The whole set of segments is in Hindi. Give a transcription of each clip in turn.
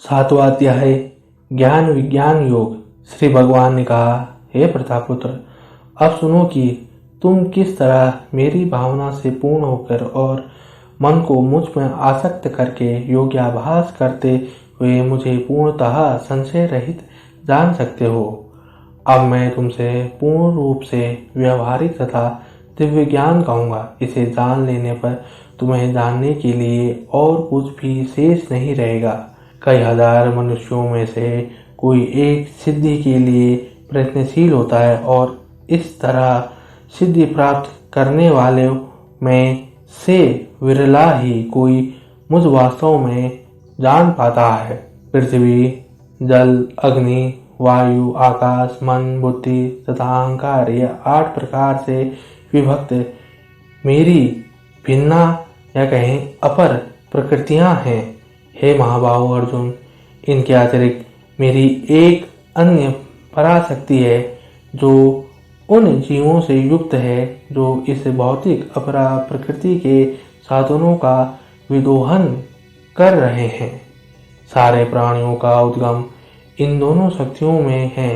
सातवां अध्याय ज्ञान विज्ञान योग। श्री भगवान ने कहा, हे प्रतापपुत्र, अब सुनो कि तुम किस तरह मेरी भावना से पूर्ण होकर और मन को मुझ में आसक्त करके योग्याभास करते हुए मुझे पूर्णतः संशय रहित जान सकते हो। अब मैं तुमसे पूर्ण रूप से व्यवहारिक तथा दिव्य ज्ञान कहूँगा। इसे जान लेने पर तुम्हें जानने के लिए और कुछ भी शेष नहीं रहेगा। कई हजार मनुष्यों में से कोई एक सिद्धि के लिए प्रयत्नशील होता है और इस तरह सिद्धि प्राप्त करने वालों में से विरला ही कोई मुझ वास्तव में जान पाता है। पृथ्वी, जल, अग्नि, वायु, आकाश, मन, बुद्धि तथा अहंकार, ये 8 प्रकार से विभक्त मेरी भिन्ना या कहें अपर प्रकृतियां हैं। हे महाबाहु अर्जुन, इनके अतिरिक्त मेरी एक अन्य पराशक्ति है जो उन जीवों से युक्त है जो इस भौतिक अपरा प्रकृति के साधनों का विदोहन कर रहे हैं। सारे प्राणियों का उद्गम इन दोनों शक्तियों में है।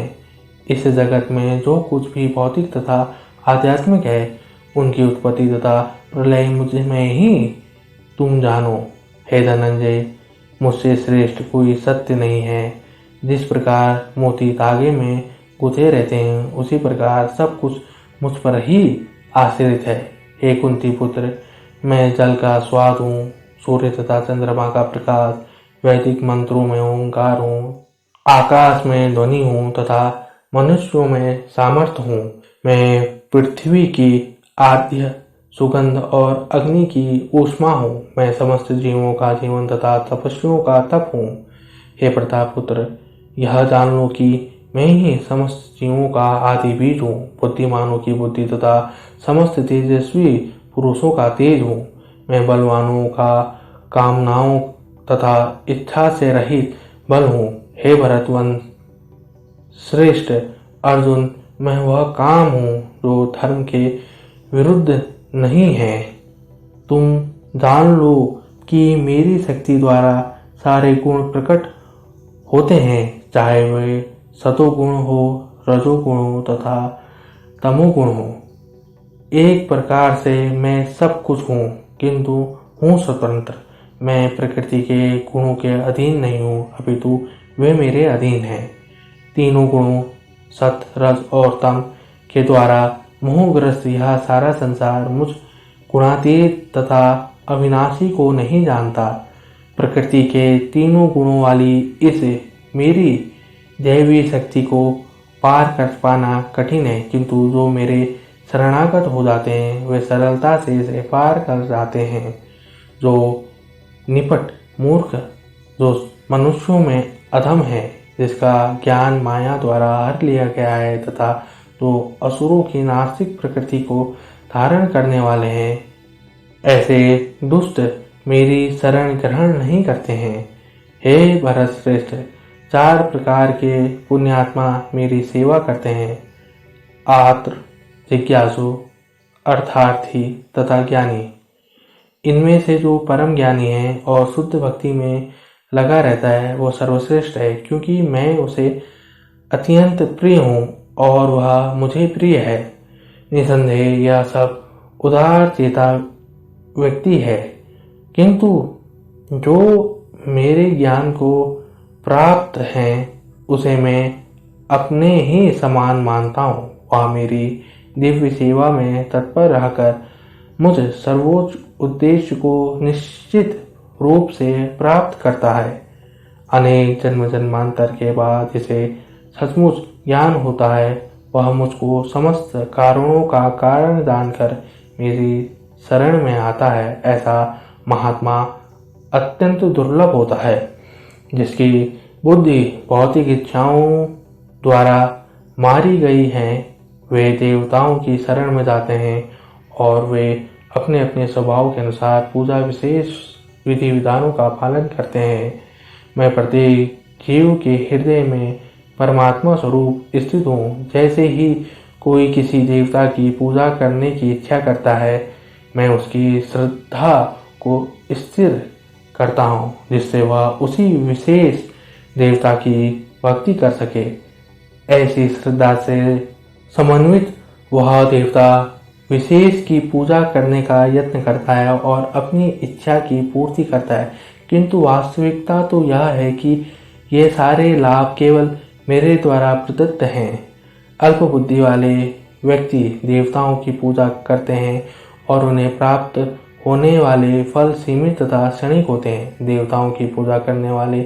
इस जगत में जो कुछ भी भौतिक तथा आध्यात्मिक है, उनकी उत्पत्ति तथा प्रलय मुझ में ही तुम जानो। हे धनंजय, मुझसे श्रेष्ठ कोई सत्य नहीं है। जिस प्रकार मोती धागे में गुथे रहते हैं, उसी प्रकार सब कुछ मुझ पर ही आश्रित है। हे कुंती पुत्र, मैं जल का स्वाद हूँ, सूर्य तथा चंद्रमा का प्रकाश, वैदिक मंत्रों में ओंकार हूँ, आकाश में ध्वनि हूँ तथा मनुष्यों में सामर्थ्य हूँ। मैं पृथ्वी की आद्य सुगंध और अग्नि की ऊष्मा हूँ। मैं समस्त जीवों का जीवन तथा तपस्वियों का तप हूँ। हे प्रतापपुत्र, यह जान लो कि मैं ही समस्त जीवों का आदि बीज हूँ, बुद्धिमानों की बुद्धि तथा समस्त तेजस्वी पुरुषों का तेज हूँ। मैं बलवानों का कामनाओं तथा इच्छा से रहित बल हूँ। हे भरतवंश श्रेष्ठ अर्जुन, मैं वह काम हूँ जो धर्म के विरुद्ध नहीं है। तुम जान लो कि मेरी शक्ति द्वारा सारे गुण प्रकट होते हैं, चाहे वे सतोगुण हो, रजोगुण हो तथा तमोगुण हो। एक प्रकार से मैं सब कुछ हूँ, किंतु हूँ स्वतंत्र। मैं प्रकृति के गुणों के अधीन नहीं हूँ, अपितु वे मेरे अधीन हैं। तीनों गुणों सत, रज और तम के द्वारा मोहग्रस्त यह सारा संसार मुझ गुणातीत तथा अविनाशी को नहीं जानता। प्रकृति के तीनों गुणों वाली इस मेरी दैवी शक्ति को पार कर पाना कठिन है, किंतु जो मेरे शरणागत हो जाते हैं वे सरलता से इसे पार कर जाते हैं। जो निपट मूर्ख, जो मनुष्यों में अधम है, जिसका ज्ञान माया द्वारा हर लिया गया है तथा जो असुरों की नास्तिक प्रकृति को धारण करने वाले हैं, ऐसे दुष्ट मेरी शरण ग्रहण नहीं करते हैं। हे भरत श्रेष्ठ, 4 प्रकार के पुण्यात्मा मेरी सेवा करते हैं, आत्र, जिज्ञासु, अर्थार्थी तथा ज्ञानी। इनमें से जो परम ज्ञानी है और शुद्ध भक्ति में लगा रहता है, वो सर्वश्रेष्ठ है, क्योंकि मैं उसे अत्यंत प्रिय हूँ और वह मुझे प्रिय है। निसंदेह यह सब उदार चेता व्यक्ति है, किंतु जो मेरे ज्ञान को प्राप्त है उसे मैं अपने ही समान मानता हूँ। वह मेरी दिव्य सेवा में तत्पर रहकर मुझ सर्वोच्च उद्देश्य को निश्चित रूप से प्राप्त करता है। अनेक जन्म जन्मांतर के बाद जिसे सचमुच ज्ञान होता है, वह मुझको समस्त कारणों का कारण जानकर मेरी शरण में आता है। ऐसा महात्मा अत्यंत दुर्लभ होता है, जिसकी बुद्धि भौतिक इच्छाओं द्वारा मारी गई है। वे देवताओं की शरण में जाते हैं और वे अपने अपने स्वभाव के अनुसार पूजा विशेष विधि विधानों का पालन करते हैं। मैं प्रत्येक जीव के हृदय में परमात्मा स्वरूप स्थित हूँ। जैसे ही कोई किसी देवता की पूजा करने की इच्छा करता है, मैं उसकी श्रद्धा को स्थिर करता हूँ, जिससे वह उसी विशेष देवता की भक्ति कर सके। ऐसी श्रद्धा से समन्वित वह देवता विशेष की पूजा करने का यत्न करता है और अपनी इच्छा की पूर्ति करता है, किंतु वास्तविकता तो यह है कि ये सारे लाभ केवल मेरे द्वारा प्रदत्त हैं। अल्प बुद्धि वाले व्यक्ति देवताओं की पूजा करते हैं और उन्हें प्राप्त होने वाले फल सीमित तथा क्षणिक होते हैं। देवताओं की पूजा करने वाले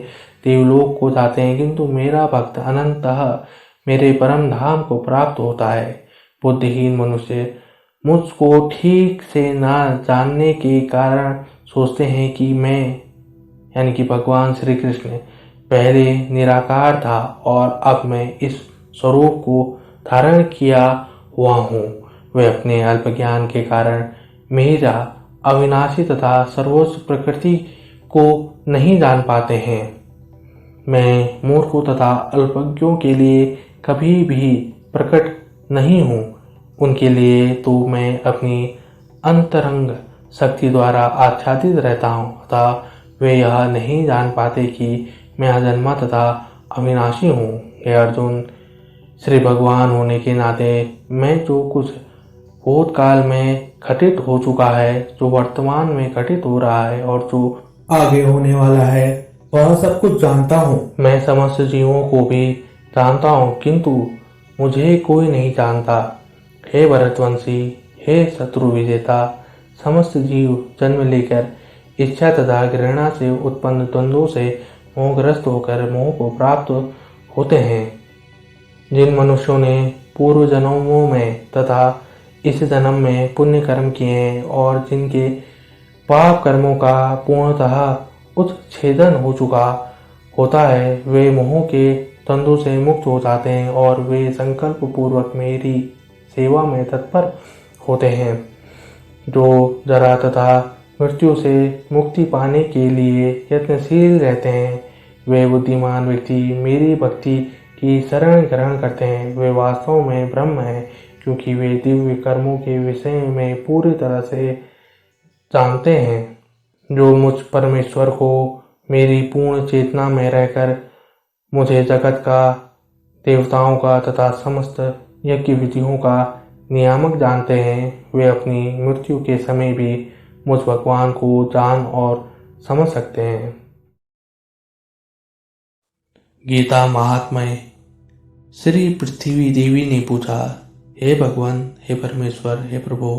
देवलोक को जाते हैं, किंतु मेरा भक्त अनंतः मेरे परम धाम को प्राप्त होता है। बुद्धिहीन मनुष्य मुझको ठीक से न जानने के कारण सोचते हैं कि मैं यानी कि भगवान श्री कृष्ण पहले निराकार था और अब मैं इस स्वरूप को धारण किया हुआ हूँ। वे अपने अल्प ज्ञान के कारण मेरा अविनाशी तथा सर्वोच्च प्रकृति को नहीं जान पाते हैं। मैं मूर्खों तथा अल्पज्ञों के लिए कभी भी प्रकट नहीं हूँ। उनके लिए तो मैं अपनी अंतरंग शक्ति द्वारा आच्छादित रहता हूँ तथा वे यह नहीं जान पाते कि मैं अजन्मा तथा अविनाशी हूँ। हे अर्जुन, श्री भगवान होने के नाते मैं जो कुछ भूतकाल में घटित हो चुका है, जो वर्तमान में घटित हो रहा है और जो आगे होने वाला है, वह सब कुछ जानता हूँ। मैं समस्त जीवों को भी जानता हूँ, किंतु मुझे कोई नहीं जानता। हे भरतवंशी, हे शत्रु विजेता, समस्त जीव जन्म लेकर इच्छा तथा घृणा से उत्पन्न द्वंद्वों से मोहग्रस्त होकर मोह को प्राप्त होते हैं। जिन मनुष्यों ने पूर्व जन्मों में तथा इस जन्म में पुण्य कर्म किए हैं और जिनके पाप कर्मों का पूर्णतः उच्छेदन हो चुका होता है, वे मोह के द्वंद्वों से मुक्त हो जाते हैं और वे संकल्प पूर्वक मेरी सेवा में तत्पर होते हैं। जो जरा तथा मृत्यु से मुक्ति पाने के लिए यत्नशील रहते हैं, वे बुद्धिमान व्यक्ति मेरी भक्ति की शरण ग्रहण करते हैं। वे वास्तव में ब्रह्म हैं, क्योंकि वे दिव्य कर्मों के विषय में पूरी तरह से जानते हैं। जो मुझ परमेश्वर को मेरी पूर्ण चेतना में रहकर मुझे जगत का, देवताओं का तथा समस्त यज्ञ विधियों का नियामक जानते हैं, वे अपनी मृत्यु के समय भी मुझ भगवान को जान और समझ सकते हैं। गीता महात्म्य। श्री पृथ्वी देवी ने पूछा, हे भगवान, हे परमेश्वर, हे प्रभु,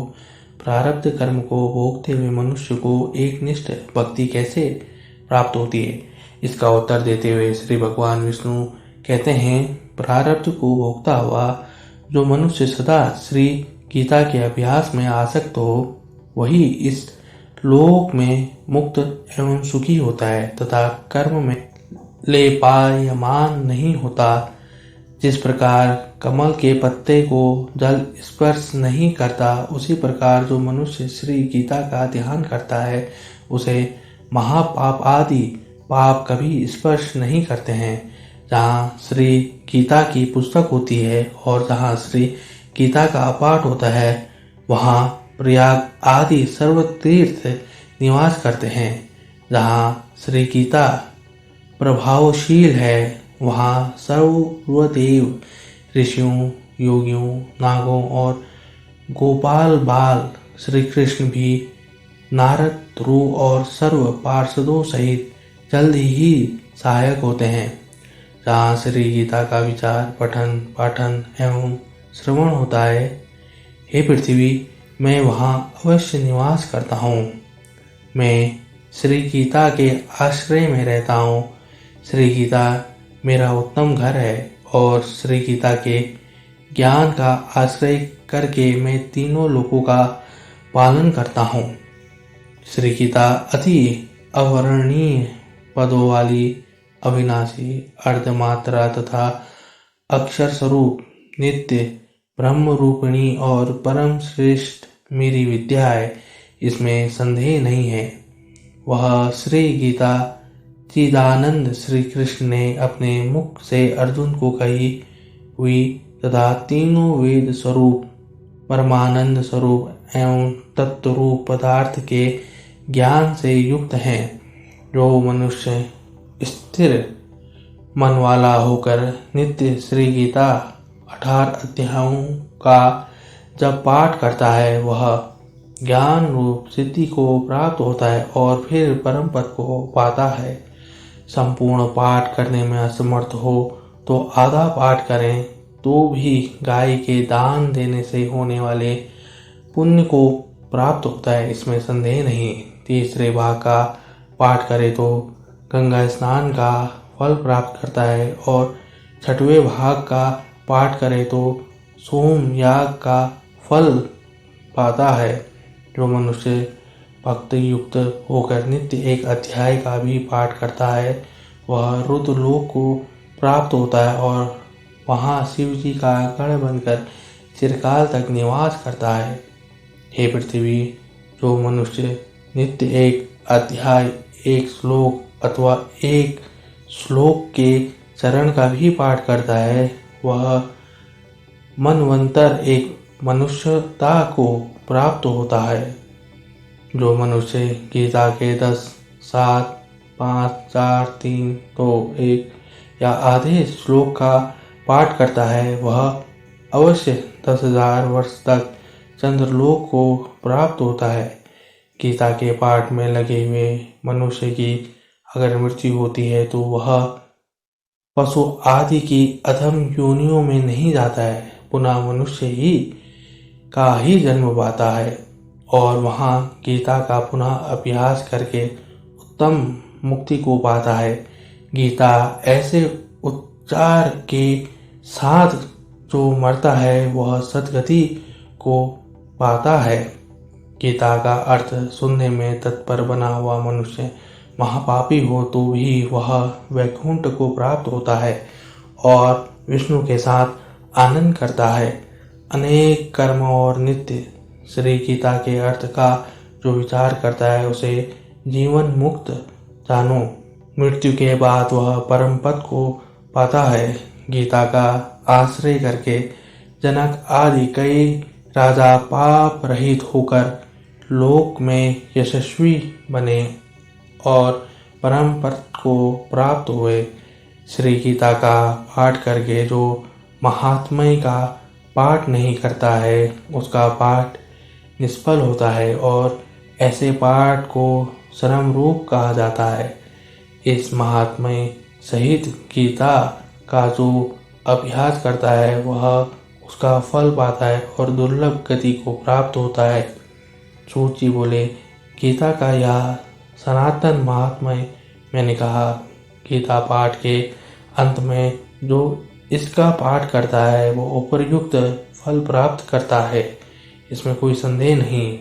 प्रारब्ध कर्म को भोगते हुए मनुष्य को एकनिष्ठ भक्ति कैसे प्राप्त होती है? इसका उत्तर देते हुए श्री भगवान विष्णु कहते हैं, प्रारब्ध को भोगता हुआ जो मनुष्य सदा श्री गीता के अभ्यास में आसक्त हो, वही इस लोक में मुक्त एवं सुखी होता है तथा कर्म में लेपायमान नहीं होता। जिस प्रकार कमल के पत्ते को जल स्पर्श नहीं करता, उसी प्रकार जो मनुष्य श्री गीता का ध्यान करता है, उसे महापाप आदि पाप कभी स्पर्श नहीं करते हैं। जहाँ श्री गीता की पुस्तक होती है और जहाँ श्री गीता का पाठ होता है, वहाँ प्रयाग आदि सर्व तीर्थ निवास करते हैं। जहाँ श्री गीता प्रभावशील है, वहाँ सर्वदेव ऋषियों, योगियों, नागों और गोपाल बाल श्री कृष्ण भी नारद, ध्रुव और सर्व पार्षदों सहित जल्द ही सहायक होते हैं। जहाँ श्री गीता का विचार, पठन, पाठन एवं श्रवण होता है, हे पृथ्वी, मैं वहाँ अवश्य निवास करता हूँ। मैं श्री गीता के आश्रय में रहता हूँ। श्री गीता मेरा उत्तम घर है और श्री गीता के ज्ञान का आश्रय करके मैं तीनों लोकों का पालन करता हूँ। श्री गीता अति अवर्णनीय पदों वाली, अविनाशी, अर्धमात्रा तथा अक्षर स्वरूप, नित्य ब्रह्म रूपिणी और परम श्रेष्ठ मेरी विद्या है, इसमें संदेह नहीं है। वह श्री गीता चिदानंद श्री कृष्ण ने अपने मुख से अर्जुन को कही हुई तथा तीनों वेद स्वरूप, परमानंद स्वरूप एवं तत्व रूप पदार्थ के ज्ञान से युक्त हैं। जो मनुष्य स्थिर मन वाला होकर नित्य श्री गीता 18 अध्यायों का जब पाठ करता है वह ज्ञान रूप सिद्धि को प्राप्त होता है और फिर परम पद को पाता है। संपूर्ण पाठ करने में असमर्थ हो तो आधा पाठ करें तो भी गाय के दान देने से होने वाले पुण्य को प्राप्त होता है, इसमें संदेह नहीं। तीसरे भाग का पाठ करे तो गंगा स्नान का फल प्राप्त करता है और छठवें भाग का पाठ करे तो सोम याग का फल पाता है। जो मनुष्य भक्ति युक्त होकर नित्य एक अध्याय का भी पाठ करता है वह रुद्रलोक को प्राप्त होता है और वहाँ शिव जी का गढ़ बनकर चिरकाल तक निवास करता है। हे पृथ्वी, जो मनुष्य नित्य एक अध्याय, एक श्लोक अथवा एक श्लोक के चरण का भी पाठ करता है वह मनवंतर एक मनुष्यता को प्राप्त होता है। जो मनुष्य गीता के 10, 7, 5, 4, 3, 2, 1 या आधे श्लोक का पाठ करता है वह अवश्य 10,000 वर्ष तक चंद्रलोक को प्राप्त होता है। गीता के पाठ में लगे हुए मनुष्य की अगर मृत्यु होती है तो वह पशु आदि की अधम योनियों में नहीं जाता है, पुनः मनुष्य ही का ही जन्म पाता है और वहाँ गीता का पुनः अभ्यास करके उत्तम मुक्ति को पाता है। गीता ऐसे उच्चार के साथ जो मरता है वह सद्गति को पाता है। गीता का अर्थ सुनने में तत्पर बना हुआ मनुष्य महापापी हो तो भी वह वैकुंठ को प्राप्त होता है और विष्णु के साथ आनंद करता है। अनेक कर्म और नित्य श्री गीता के अर्थ का जो विचार करता है उसे जीवन मुक्त जानो। मृत्यु के बाद वह परम पद को पाता है। गीता का आश्रय करके जनक आदि कई राजा पाप रहित होकर लोक में यशस्वी बने और परम पद को प्राप्त हुए। श्री गीता का पाठ करके जो महात्म्य का पाठ नहीं करता है उसका पाठ निष्फल होता है और ऐसे पाठ को श्रम रूप कहा जाता है। इस महात्म्य सहित गीता का जो अभ्यास करता है वह उसका फल पाता है और दुर्लभ गति को प्राप्त होता है। सूत जी बोले, गीता का यह सनातन महात्म्य मैंने कहा। गीता पाठ के अंत में जो इसका पाठ करता है वो उपयुक्त फल प्राप्त करता है, इसमें कोई संदेह नहीं।